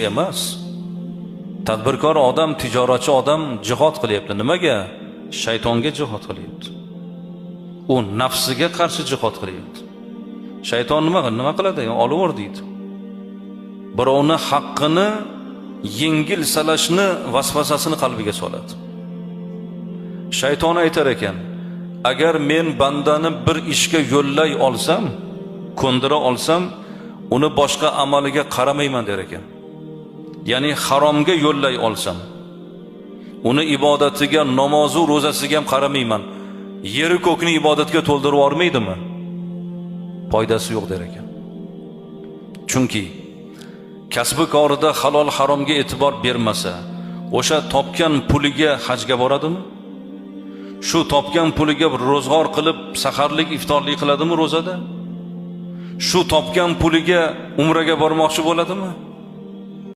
emas. Tadbirkor odam, tijoratchi odam jihad qilyapti. Nimaga? Shaytonga jihad qilyapti. U nafsiga qarshi jihad qilyapti. Shayton nima qiladi? Olaver deydi. Birovni haqqini yengil salashni vasvasasini qalbiga soladi. Shayton aytar ekan, agar men bandani bir ishga yo'llay olsam, ko'ndira olsam, uni boshqa amaliga qaramayman der ekan. Ya'ni haromga yo'llay olsam, uni ibodatiga, namozu ro'zasiga ham qaramayman. Yeri ko'kni ibodatga to'ldirib yormaydimi? Foydasi yo'q der ekan. Chunki kasbi korida halol haromga e'tibor bermasa, o'sha topgan puliga hajga boradimi? Shu topgan puliga ro'zg'or qilib saharlik, iftorlik qiladimi ro'zada? Shu topgan puliga umraga bormoqchi bo'ladimi?